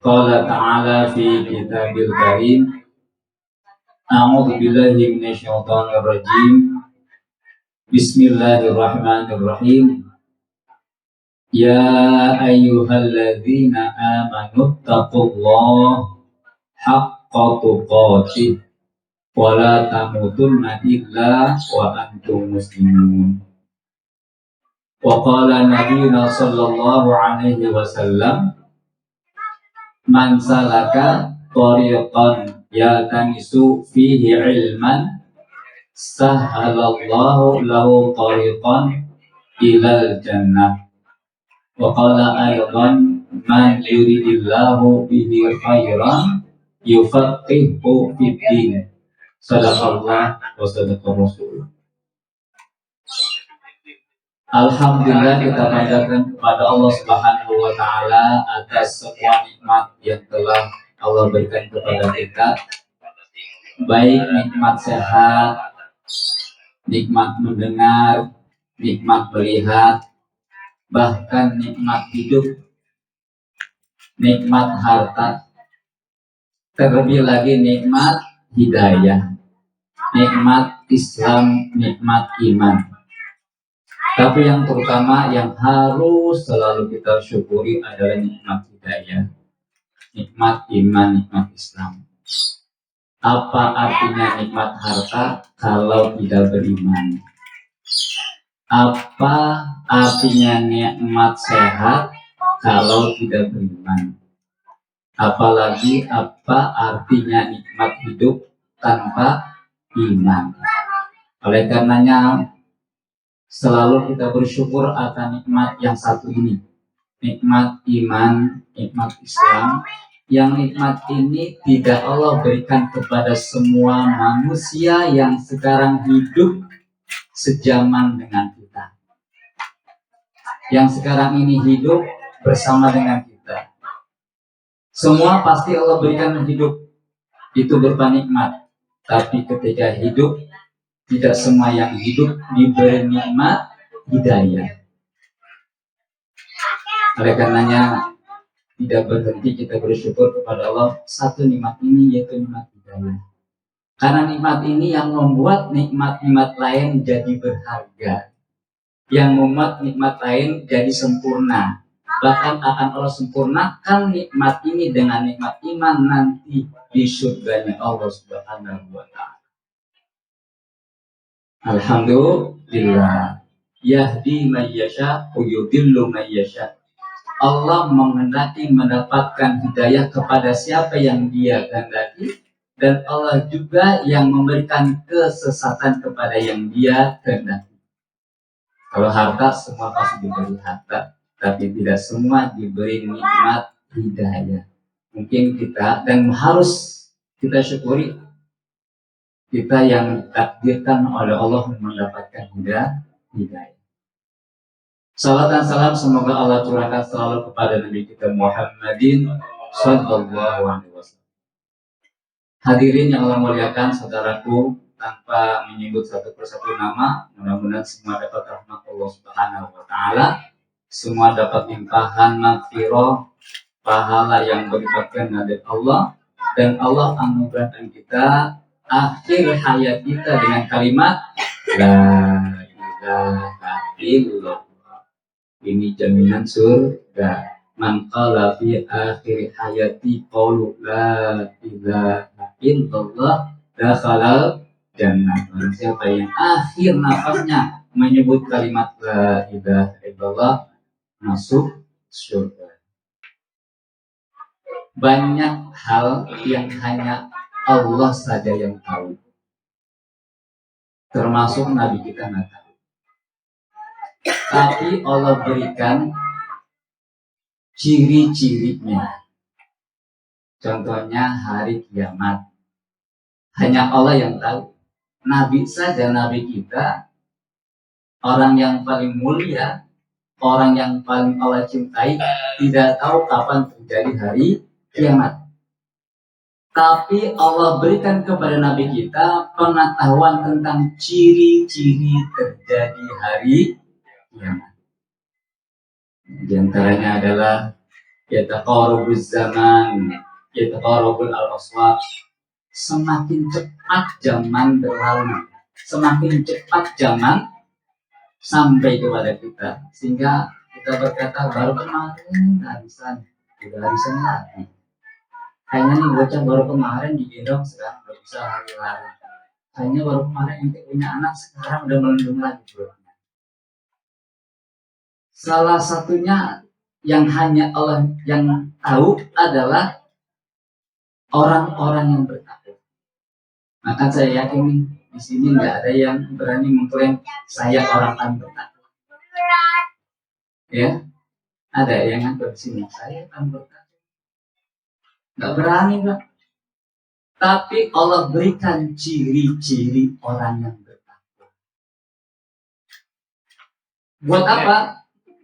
Qala ta'ala fi kitabil karim. A'udzu billahi minasyaitonir rajim. Bismillahirrahmanirrahim. Ya ayyuhalladzina amanu taqullaha haqqa tuqatih wa la tamutunna illa wa antum muslimun. Wa qala nabiyuna sallallahu alaihi wasallam, man salaka tariqan yaltamisu fihi ilman sahhalallahu lahu tariqan ilal jannah. Wa qala aydan, man yuridillahu bihi khairan yufaqihu fid din. Sadaqallah wa sadaqar rasul. Alhamdulillah, kita panjatkan kepada Allah Subhanahu wa taala atas semua nikmat yang telah Allah berikan kepada kita. Baik nikmat sehat, nikmat mendengar, nikmat melihat, bahkan nikmat hidup, nikmat harta, terlebih lagi nikmat hidayah, nikmat Islam, nikmat iman. Tapi yang terutama yang harus selalu kita syukuri adalah nikmat hidayah, nikmat iman, nikmat Islam. Apa artinya nikmat harta kalau tidak beriman? Apa artinya nikmat sehat kalau tidak beriman? Apalagi apa artinya nikmat hidup tanpa iman? Oleh karenanya selalu kita bersyukur akan nikmat yang satu ini, nikmat iman, nikmat Islam. Yang nikmat ini tidak Allah berikan kepada semua manusia yang sekarang hidup sejaman dengan kita, yang sekarang ini hidup bersama dengan kita. Semua pasti Allah berikan hidup itu berupa nikmat, tapi ketika hidup tidak semua yang hidup diberi nikmat hidayah. Oleh karenanya tidak berhenti kita bersyukur kepada Allah satu nikmat ini, yaitu nikmat hidayah. Karena nikmat ini yang membuat nikmat-nikmat lain jadi berharga, yang membuat nikmat lain jadi sempurna. Bahkan akan Allah sempurnakan nikmat ini dengan nikmat iman nanti di surganya Allah Subhanahu wa ta'ala. Alhamdulillah, yahdi man yasha wa yudillu man yasha. Allah menghendaki mendapatkan hidayah kepada siapa yang Dia kehendaki, dan Allah juga yang memberikan kesesatan kepada yang Dia kehendaki. Kalau harta, semua pasti diberi harta, tapi tidak semua diberi nikmat hidayah. Mungkin kita, dan harus kita syukuri, kita yang ditakdirkan oleh Allah mendapatkan hidayah. Salam dan salam semoga Allah curahkan selalu kepada Nabi kita Muhammadin sallallahu alaihi wasallam. Hadirin yang Allah muliakan, saudaraku, tanpa menyebut satu persatu nama, mudah-mudahan semua dapat rahmat Allah Subhanahu wa taala, semua dapat limpahan maghfirah, pahala yang berlipat dari Allah, dan Allah anugerahkan kita akhir hayat kita dengan kalimat la ilaha illallah. Ini jaminan surga. Man qala fi akhir hayati qaulu la ilaha illallah dakhala jannah. Siapa yang akhir nafasnya menyebut kalimat la ilaha illallah masuk surga. Banyak hal yang hanya Allah saja yang tahu, termasuk Nabi kita nggak tahu. Tapi Allah berikan ciri-cirinya. Contohnya hari kiamat, hanya Allah yang tahu. Nabi saja, Nabi kita, orang yang paling mulia, orang yang paling Allah cintai, tidak tahu kapan terjadi hari kiamat. Tapi Allah berikan kepada Nabi kita pengetahuan tentang ciri-ciri terjadi hari kiamat. Di antaranya adalah yataqarabuz zaman, yataqarabul al-aswaq. Semakin cepat zaman berlalu, semakin cepat zaman sampai kepada kita, sehingga kita berkata baru kemarin harisan, udah harisan lagi. Kayaknya nih bocah baru kemarin digendong, sekarang udah bisa lari-lari. Kayaknya baru kemarin ente punya anak, sekarang udah melendung lagi bro. Salah satunya yang hanya Allah yang tahu adalah orang-orang yang bertakwa. Maka saya yakin di sini nggak ada yang berani mengklaim saya orang yang bertakwa. Ya, ada yang ngaku di sini saya akan bertakwa. Nggak berani Pak. Tapi Allah berikan ciri-ciri orang yang bertakwa. Buat apa?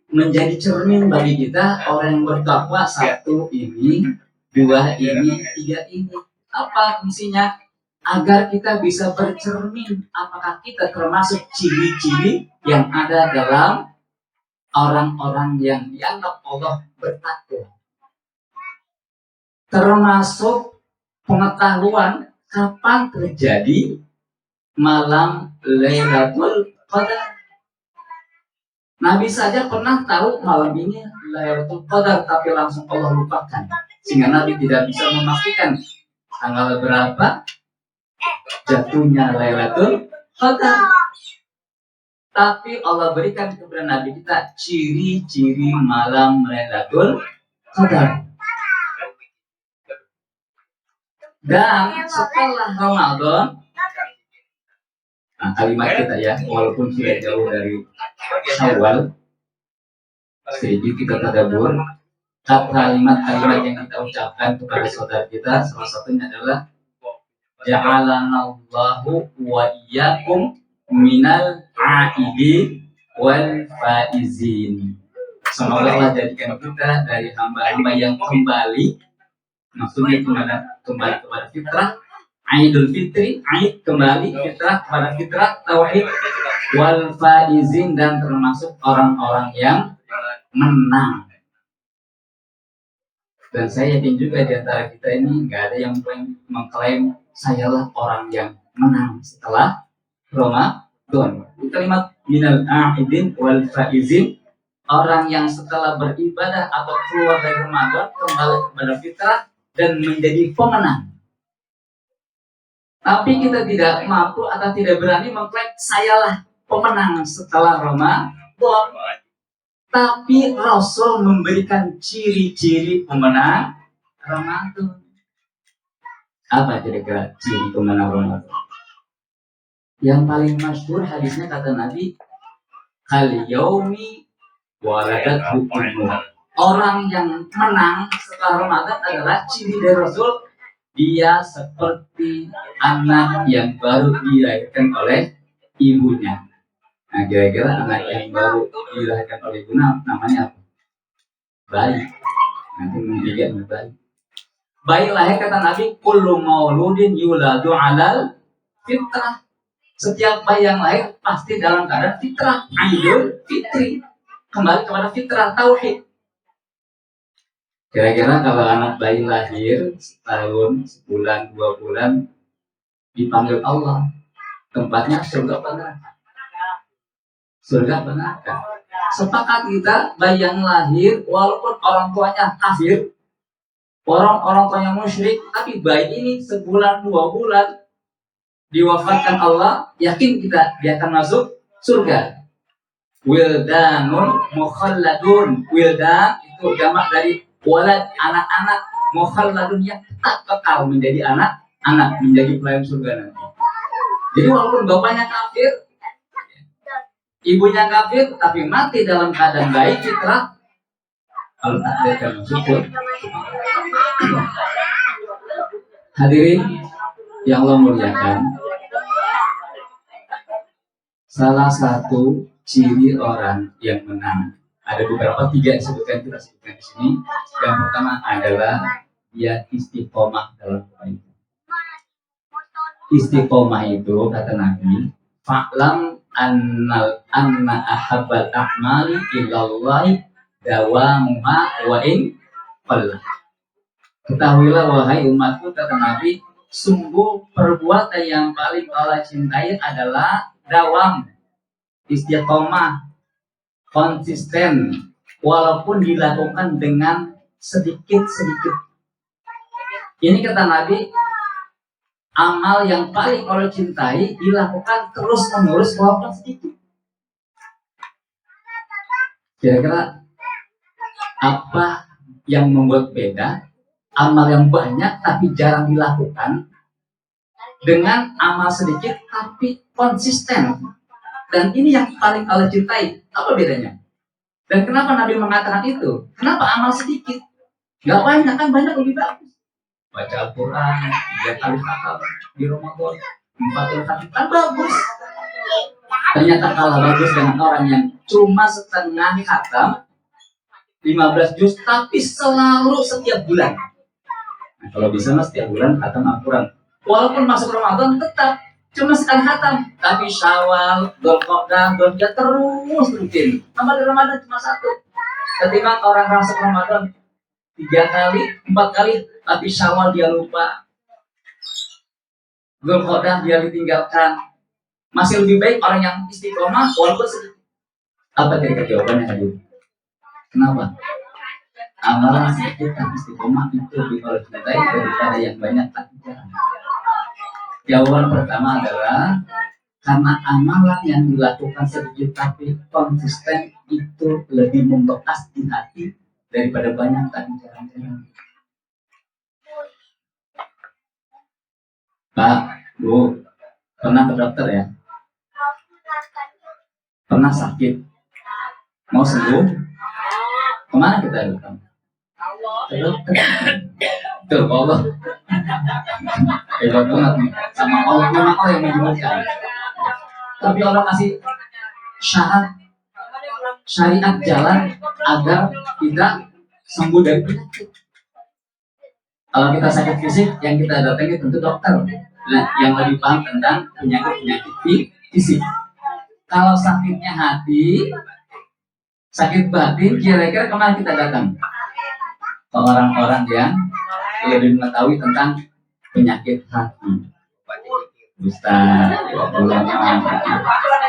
Menjadi cermin bagi kita orang yang bertakwa. Satu ini, dua ini, tiga ini. Apa fungsinya? Agar kita bisa bercermin apakah kita termasuk ciri-ciri yang ada dalam orang-orang yang dianggap Allah bertakwa. Termasuk pengetahuan kapan terjadi malam Lailatul Qadar. Nabi saja pernah tahu malam ini Lailatul Qadar, tapi langsung Allah lupakan, sehingga Nabi tidak bisa memastikan tanggal berapa jatuhnya Lailatul Qadar. Tapi Allah berikan kepada Nabi kita ciri-ciri malam Lailatul Qadar. Dan setelah Ramadan, nah kalimat kita ya, walaupun sudah jauh dari Syawal, sedikit kita tadabbur kalimat-kalimat yang kita ucapkan kepada saudara kita. Salah satunya adalah ja'alanallahu wa iyyakum minal aidin wal faizin. Semoga Allah jadikan kita dari hamba-hamba yang kembali, maksudnya kembali kepada fitrah, Aidul Fitri, Aid kembali fitrah kepada fitrah tauhid, wal faizin, dan termasuk orang-orang yang menang. Dan saya yakin juga di antara kita ini nggak ada yang mengklaim sayalah orang yang menang setelah Ramadan. Kalimat minal a'idin wal faizin, orang yang setelah beribadah atau keluar dari Ramadan kembali kepada fitrah dan menjadi pemenang. Tapi kita tidak mampu atau tidak berani mengklaim sayalah pemenang setelah Ramadan. Tapi Rasul memberikan ciri-ciri pemenang Ramadan. Apa kira-kira ciri pemenang Ramadan? Yang paling masyhur hadisnya kata Nabi, kal yaumi waladathu ummuh. Orang yang menang setelah Ramadan adalah ciri dari Rasul, dia seperti anak yang baru dilahirkan oleh ibunya. Nah, kira-kira anak yang baru dilahirkan oleh ibunya namanya apa? Bayi. Nanti mendidik bayi. Bayi lahir kata Nabi, kullu mauludin yuladu alal fitrah. Setiap bayi yang lahir pasti dalam keadaan fitrah, Aidul Fitri, kembali kepada fitrah tauhid. Kira-kira kalau anak bayi lahir setahun, sebulan, 2 bulan, dipanggil Allah, tempatnya surga apa neraka? Surga apa neraka? Sepakat kita, bayi yang lahir walaupun orang tuanya kafir, orang tuanya musyrik, tapi bayi ini sebulan 2 bulan diwafatkan Allah, yakin kita dia akan masuk surga. Wildanun mukhalladun. Wildan itu jamak dari walad, anak-anak, mukhalladun yang tetap kekal menjadi anak-anak, menjadi pelayan surga nanti. Jadi walaupun bapaknya kafir, ibunya kafir, tapi mati dalam keadaan baik fitrah, kalau tak akan masuk surga. Hadirin yang Allah muliakan, salah satu ciri orang yang menang, ada beberapa, 3 disebutkan, kita sebutkan di sini. Yang pertama adalah dia istiqomah dalam kebaikan. Istiqomah itu kata Nabi, fa'lam anna ahabbal a'mali ilallahi dawamuha wa in Allah. Ketahuilah wahai umatku, kata Nabi, sungguh perbuatan yang paling Allah cintai adalah dawam, istiqomah, konsisten, walaupun dilakukan dengan sedikit-sedikit. Ini kata Nabi, amal yang paling Allah cintai dilakukan terus-menerus walaupun sedikit. Kira-kira apa yang membuat beda amal yang banyak tapi jarang dilakukan dengan amal sedikit tapi konsisten? Dan ini yang paling Allah cintai. Apa bedanya? Dan kenapa Nabi mengatakan itu? Kenapa amal sedikit? Gak banyak, kan banyak lebih bagus. Baca Al-Quran 3 kali khatam di Ramadan, 4 kali khatam, kan bagus. Ternyata kalah bagus dengan orang yang cuma setengah khatam 15 juz tapi selalu setiap bulan. Nah, kalau bisa mas setiap bulan khatam Al-Quran. Walaupun masuk Ramadan tetap cuma sekali khatam, tapi Syawal, Dzulqa'dah, Dzulhijjah terus rutin. Amal di Ramadan cuma satu. Ketika orang masuk Ramadan 3 kali, 4 kali, tapi Syawal dia lupa, Dzulqa'dah dia ditinggalkan. Masih lebih baik orang yang istiqomah walaupun sedikit. Apa kira-kira jawabannya tadi? Kenapa? Amalan sedikit tapi istiqomah itu lebih kalau cintai daripada yang banyak tapi jarang. Jawaban pertama adalah karena amalan yang dilakukan sedikit tapi konsisten itu lebih membekas di hati daripada banyak tapi jarang-jarang. Pak, Bu, pernah ke dokter ya? Pernah sakit? Mau sembuh? Kemana kita datang? Ke dokter. Tuh, Allah. Hebat banget nih. Sama Allah, memang Allah yang menyembuhkan. Tapi Allah kasih syariat jalan agar kita sembuh dari penyakit. Kalau kita sakit fisik, yang kita datangi tentu dokter. Nah, yang lebih paham tentang penyakit fisik. Kalau sakitnya hati, sakit batin, kira-kira kemana kita datang? Ke orang-orang yang lebih mengetahui tentang penyakit hati. Ustaz,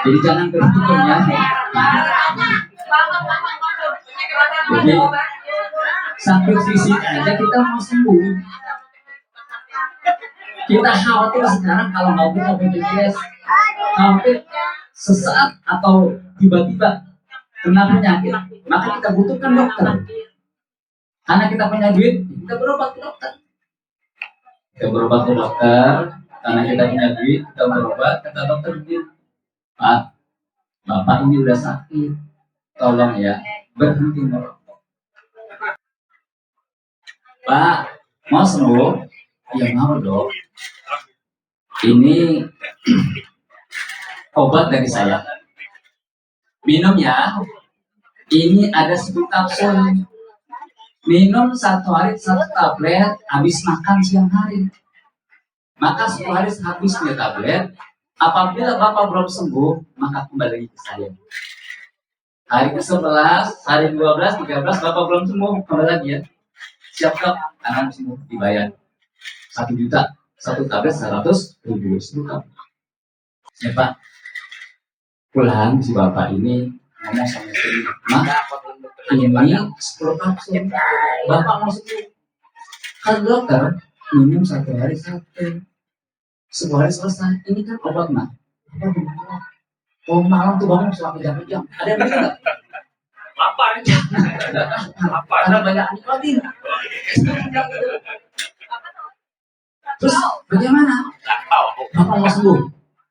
jadi jangan berhukum ya. Jadi sakit fisik aja kita mau sembuh. Kita khawatir sekarang kalau nggak punya BPJS, khawatir sesaat atau tiba-tiba kena penyakit, maka kita butuhkan dokter. Karena kita punya duit, kita berobat ke dokter. Kita berobat ke dokter, karena kita punya duit, kita berobat, kata dokter begini, Pak, Bapak ini udah sakit, tolong ya, berhenti merokok. Pak, mau sembuh? Ya mau dong. Ini obat dari saya. Minum ya. Ini ada 10 kapsul. Minum 1 hari 1 tablet, habis makan siang hari. Maka 10 hari habis 2 tablet. Apabila Bapak belum sembuh, maka kembali lagi ke saya. Hari ke-11, hari 12, 13, Bapak belum sembuh, kembali lagi ya. Siap dok, karena sembuh dibayar 1 juta, 1 tablet 100.000. Ya Pak, pulang si Bapak ini ngomong sama istri, Mak, ini 10 kapsul, Bapak mau sembuh. Kan dokter minum 1 hari 1, 10 hari selesai. Ini kan obat Mak. Oh malam tuh bangun suka kejam-kejam. Ada yang begitu nggak? Lapar. Lapar. Karena banyak nikotin. Terus bagaimana? Bapak mau sembuh?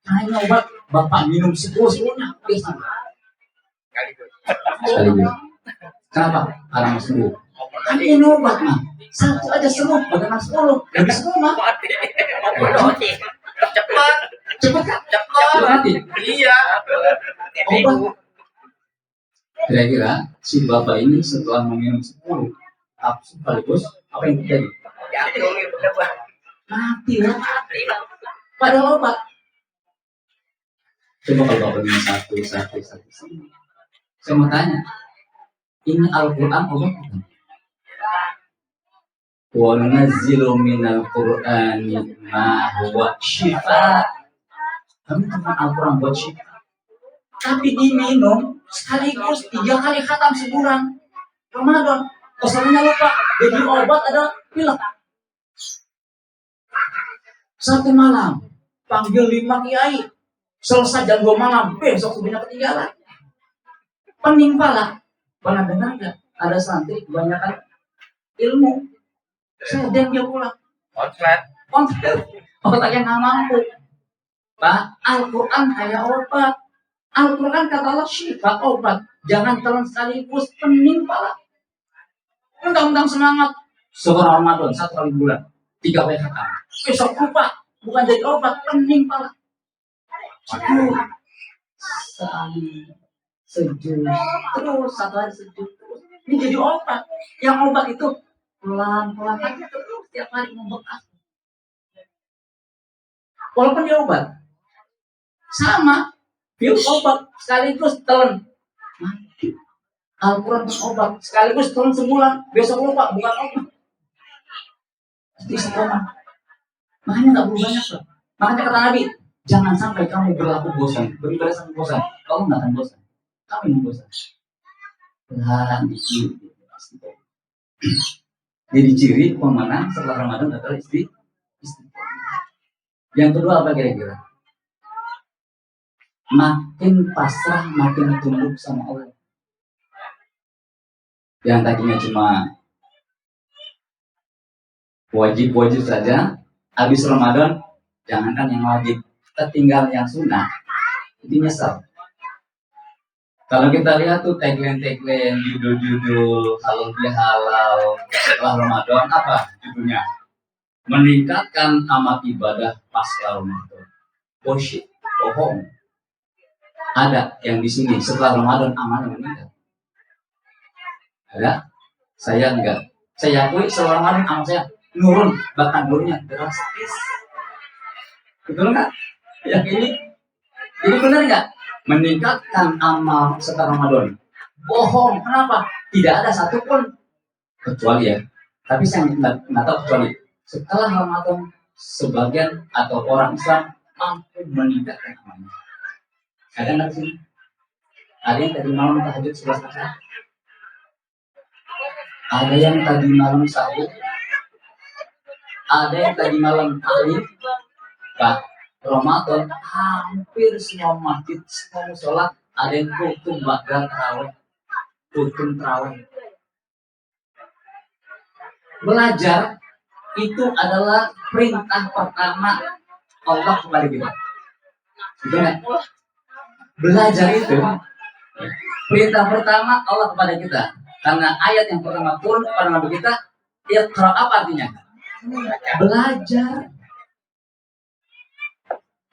Nah ini obat Bapak minum seluruhnya. Sekaligus. Kenapa? Karena mau sembuh. Kan ini obat mah. 1 aja sembuh, bagaimana 10? Lebih sembuh mah. Cepat kan? Cepat mati. Iya. Obat. Kira-kira si Bapak ini setelah meminum 10 kapsul sekaligus, apa yang terjadi? Mati lah. Padahal obat. Coba kalau Bapak minum satu. Saya mau tanya, ini Al-Quran obat bukan? wa nunazzilu minal qur'ani ma huwa syifa. Kami tentang Al-Quran buat syifa, tapi diminum sekaligus 3 kali khatam sebulan Ramadan. Kesannya lupa, jadi obat ada pilek. Satu malam panggil 5 kiai, selesai jam 2 malam, besok subuhnya ketinggalan. Pening pala. Pernah dengar nggak ada santri kebanyakan ilmu, sedang dia pulang konslet otaknya nggak mampu. Pak, Al-Quran kayak obat. Al-Quran kata Allah syifa, obat. Jangan telan sekaligus, pening pala. Undang-undang semangat sebulan Ramadan 1 kali bulan 3 kali khatam, besok lupa, bukan jadi obat, pening pala. Sekali sejuk terus, 1 hari sejuk terus, ini jadi obat. Yang obat itu pelan-pelan aja terus, tiap hari membekas. Walaupun dia obat, sama pil obat sekaligus telan. Al-Quran obat sekaligus telan sebulan, besok lupa, bukan obat. Itu istiqomah. Makanya nggak perlu banyak loh. Makanya kata Nabi, jangan sampai kamu berlaku bosan, beribadah sampai bosan. Kamu nggak akan bosan, kamu yang bosan. Pelan dikit. Jadi ciri pemenang setelah Ramadan adalah istiqomah. Yang kedua apa kira-kira? Makin pasrah, makin tunduk sama Allah. Yang tadinya cuma wajib-wajib saja, habis Ramadan jangankan yang wajib, tertinggal yang sunnah, itu nyesal. Kalau kita lihat tuh tagline, judul-judul halal bihalal setelah Ramadan, apa judulnya? Meningkatkan amal ibadah pasca Ramadan. Bullshit, bohong. Ada yang di sini setelah Ramadan amalnya meningkat? Ada? Saya enggak. Saya akui setelah Ramadan amal saya nurun, bahkan nurunnya drastis. Betul nggak? Yang ini benar nggak? Meningkatkan amal setelah Ramadan. Bohong. Kenapa? Tidak ada satupun, kecuali ya. Tapi saya nggak tahu kecuali setelah Ramadan sebagian atau orang Islam mampu meningkatkan amalnya. Ada nggak sih? Ada yang tadi malam tahajud 11 rakaat. Ada yang tadi malam sahur. Ada yang tadi malam tahlim. Pak, Ramadan hampir semua masjid, semua musola ada yang tutup bakal terawih, tutup terawih. Belajar itu adalah perintah pertama Allah kepada kita. Betul? Belajar itu perintah pertama Allah kepada kita. Karena ayat yang pertama turun kepada Nabi kita, Iqra, apa artinya? Belajar.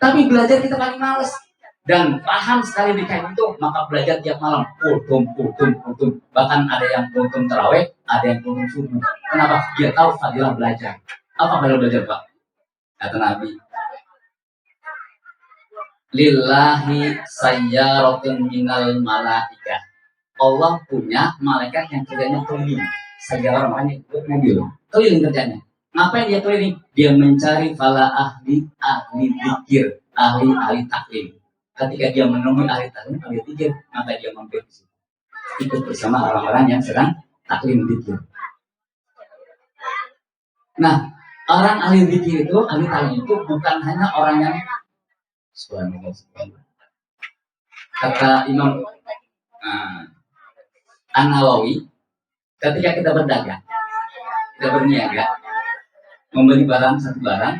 Tapi belajar kita paling males dan paham sekali di kain itu, maka belajar tiap malam kultum. Bahkan ada yang kultum terawih, ada yang kultum subuh. Kenapa? Dia tahu fadilah belajar. Apa fadilah belajar, Pak? Kata Nabi, lillahi sayyaratun minal malaikah. Allah punya malaikat yang kerjanya keliling. Sayyarat makanya mobil, keliling kerjanya. Ngapain dia keliling? Dia mencari para ahli zikir, ahli taklim. Ketika dia menemui ahli taklim, ahli zikir, maka dia mampir di situ. Ikut bersama orang-orang yang sedang taklim zikir. Nah, orang ahli zikir itu, ahli taklim itu bukan hanya orang yang subhanallah. Kata Imam An-Nawawi, ketika kita berdagang, kita berniaga, membeli satu barang,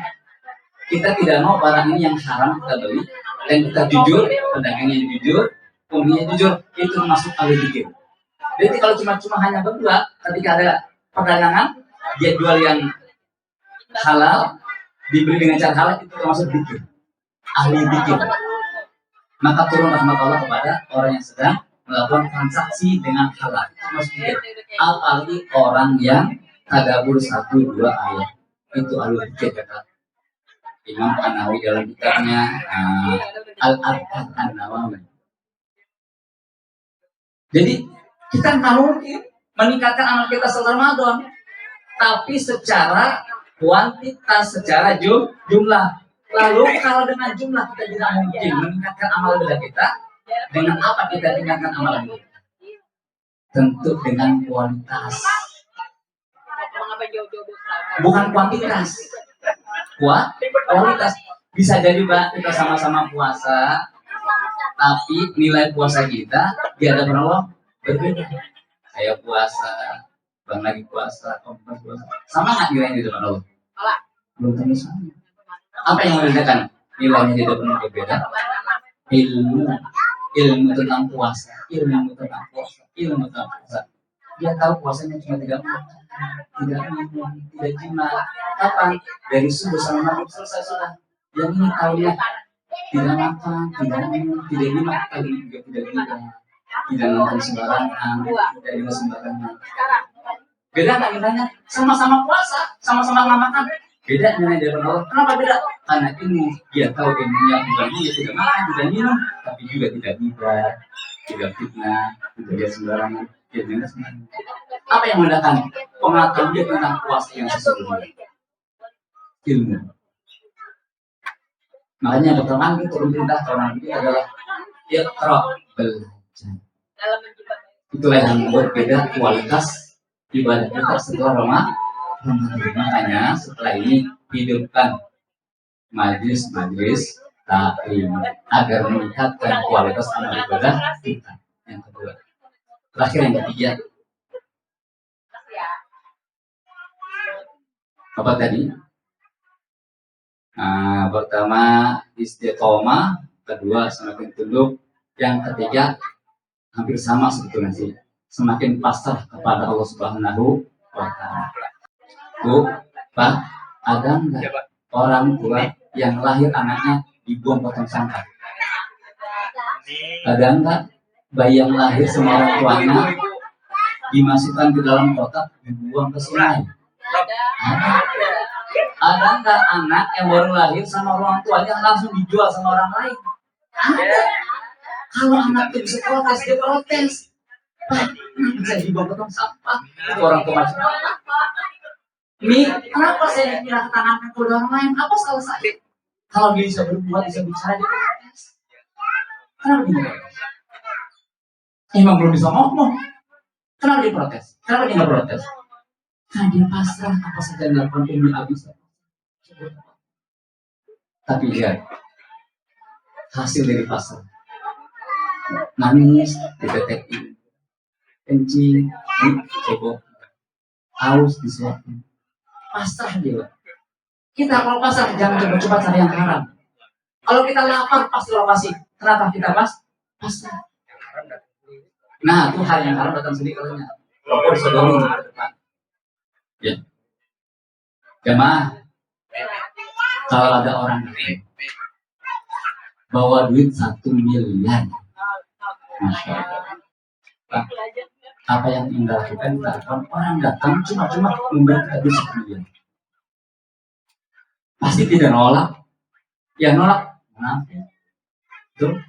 kita tidak mau barang ini yang haram kita beli, dan kita jujur, pedagangnya jujur, pembelinya jujur, itu masuk ahli zikir. Jadi kalau cuma hanya berdua, ketika ada perdagangan, dia jual yang halal, dibeli dengan cara halal, itu termasuk zikir, ahli zikir. Maka turun rahmat Allah kepada orang yang sedang melakukan transaksi dengan halal, itu masuk zikir. Apalagi orang yang tadabbur 1-2 ayat, itu ahli zikir, kata Imam An-Nawawi dalam kitabnya Al-Adhkar An-Nawawi. Jadi kita nggak mungkin meningkatkan amal kita setelah Ramadan tapi secara kuantitas, secara jumlah. Lalu kalau dengan jumlah kita tidak mungkin meningkatkan amal ibadah kita, dengan apa kita tingkatkan amalan kita? Tentu dengan kualitas, bukan kuantitas. Kualitas. Bisa jadi Pak, kita sama-sama puasa, tapi nilai puasa kita di hadapan Allah berbeda. Saya puasa, Bang lagi puasa, Kompas puasa, sama nggak nilainya di hadapan Allah? Belum tentu sama. Apa yang membedakan nilainya di hadapan Allah berbeda? Ilmu tentang puasa, ilmu tentang puasa. Dia tahu puasanya cuma 3 malam, tidak minum, tidak jima. Kapan? Dari subuh sampai maghrib selesai sudah. Yang ini tahunya tidak makan, tidak minum, tidak jima, kali juga tidak gila, tidak makan sembarangan, tidak minum sembarangan. Beda nggak nilainya? Sama-sama puasa, sama-sama nggak makan. Beda nilai dari Allah. Kenapa beda? Karena ini dia tahu ilmunya bukan dia tidak makan, tidak minum, tapi juga tidak gila, tidak fitnah, tidak dia sembarangan. Apa yang membedakan pengetahuan dia tentang puasa yang sesungguhnya? Ilmu. Makanya Dr. Manggi turun perintah orang ini adalah iqra, belajar. Itulah yang membuat beda kualitas ibadah kita setelah Ramadan. Makanya setelah ini hidupkan majlis taklim agar meningkatkan kualitas amal ibadah kita. Yang kedua. Terakhir yang ketiga, apa tadi? Pertama istiqomah, kedua semakin tunduk, yang ketiga hampir sama sebetulnya sih, semakin pasrah kepada Allah Subhanahu wa Ta'ala. Bu, Pak, ada nggak orang tua yang lahir anaknya dibuang potong sampah? Ada nggak bayi yang lahir sama orang tuanya dimasukkan ke dalam kotak dibuang ke sungai? Ada nggak anak yang baru lahir sama orang tuanya langsung dijual sama orang lain? Ada. Kalau anak itu bisa protes, dia protes. Pak, bisa dibuang ke tong sampah? Itu orang tua macam apa? Ini kenapa saya dikira tangankan ke orang lain? Apa salah saya? Kalau dia bisa berbuat, bisa bicara, dia protes. Kenapa dia protes? Emang belum bisa ngomong. Kenapa dia protes? Kenapa dia nggak protes? Karena dia pasrah apa saja yang dilakukan demi habis. Tapi lihat hasil dari pasrah. Nangis dideteksi, kencing dicebok, haus disuapin. Pasrah dia. Kita kalau pasrah jangan coba-coba cari yang haram. Kalau kita lapar pasti lokasi. Kenapa kita pasrah? Nah, itu hal yang haram datang sendiri kalanya. Rokok disodori ke depan. Ya. Jemaah, kalau ada orang bawa duit 1 miliar, Masya Allah. Nah, apa yang Anda lakukan? Orang datang cuma memberi duit 1 miliar. Pasti tidak nolak. Yang nolak, munafik. Betul?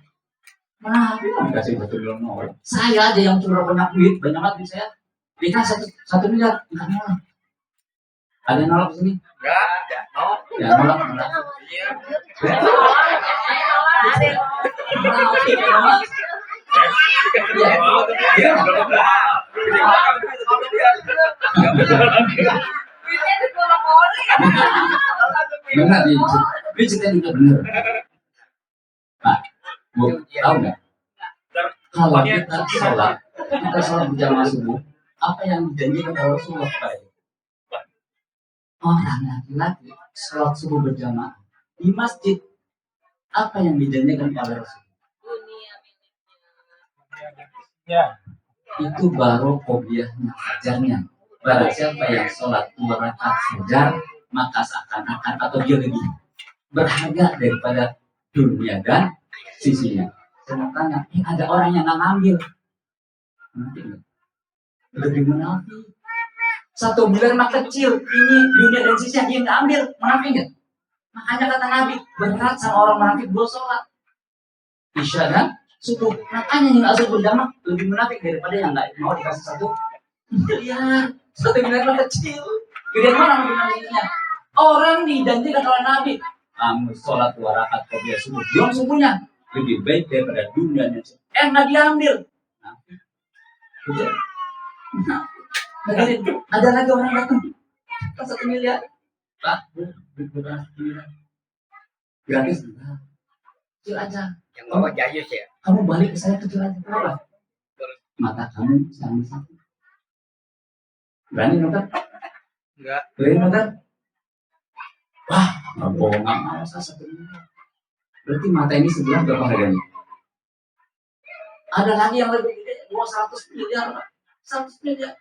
Munafik kan dikasih 1 miliar nolak. Saya aja yang curah banyak duit saya. Dikasih 1 miliar, enggak nolak. Ada yang nolak di sini? Enggak, nolak. Ya, nolak. Benar, ini cerita juga benar. Nah, Bu, tahu nggak? Kalau kita sholat berjamaah subuh, apa yang dijanjikan oleh Rasulullah kepada kita? Orang laki-laki sholat subuh berjamaah di masjid, apa yang dijanjikan oleh Rasulullah? Ya. Itu baru kopiahnya, fajarnya. Barang siapa yang sholat 2 rakaat fajar, maka seakan-akan atau dia lebih berharga daripada dunia dan sisinya. Saya tanya, ada orang yang nggak ngambil, lebih munafik. 1 miliar mah kecil, ini dunia dan sisinya dia nggak ambil, munafik nggak? Makanya kata Nabi, berat sama orang munafik belum sholat isya dan subuh. Makanya yang nggak subuh jamaah lebih munafik daripada yang nggak mau dikasih 1 miliar. 1 miliar mah kecil. Gedean mana mobilnya? Orang dijanjikan oleh Nabi, kamu sholat 2 rakaat qobliyah subuh, belum subuhnya, lebih baik daripada dunia yang nggak diambil. Nah, gitu. Nah, ada lagi orang datang, kan 1 miliar, Pak, gratis, kecil aja. Yang bawa jayus ya. Kamu balik ke saya kecil aja, kenapa? Mata kamu sama satu. Berani nonton? Enggak. Berani nonton? Wah, nggak bohong, nggak mau saya 1 miliar. Berarti mata ini sebelah berapa harganya? Ada lagi yang lebih gede, 100 miliar, 100 miliar.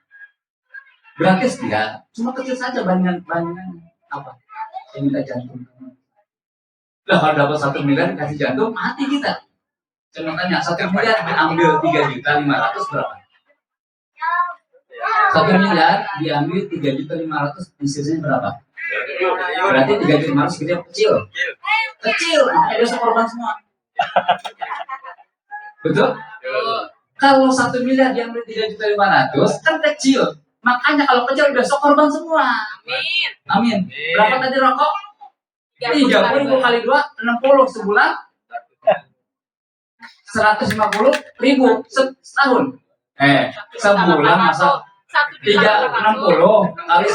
Gratis tidak, cuma kecil saja bandingan apa? Yang minta jantung. Lah kalau dapat 1 miliar kasih jantung, mati kita. Cuma tanya, 1 miliar diambil 3.500.000 berapa? 1 miliar diambil 3.500.000, sisanya berapa? Berarti 3.500.000 gede kecil. Kecil, ada korban semua. Betul? Kalau 1 miliar diambil 3.500.000 kan kecil. Makanya kalau kecil udah korban semua. Amin. Berapa tadi rokok? 30.000 kali 2, 60 sebulan. 150.000 setahun. Sebulan masa 360 kali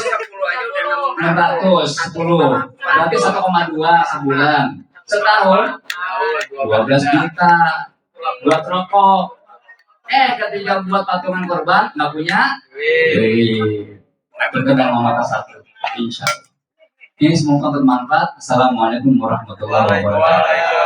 610 berarti 1,2 sebulan. Setahun 12 juta buat rokok. Ketika buat patungan korban nggak punya berkedang mata satu. Insya Allah. Ini semoga bermanfaat. Assalamualaikum warahmatullahi wabarakatuh.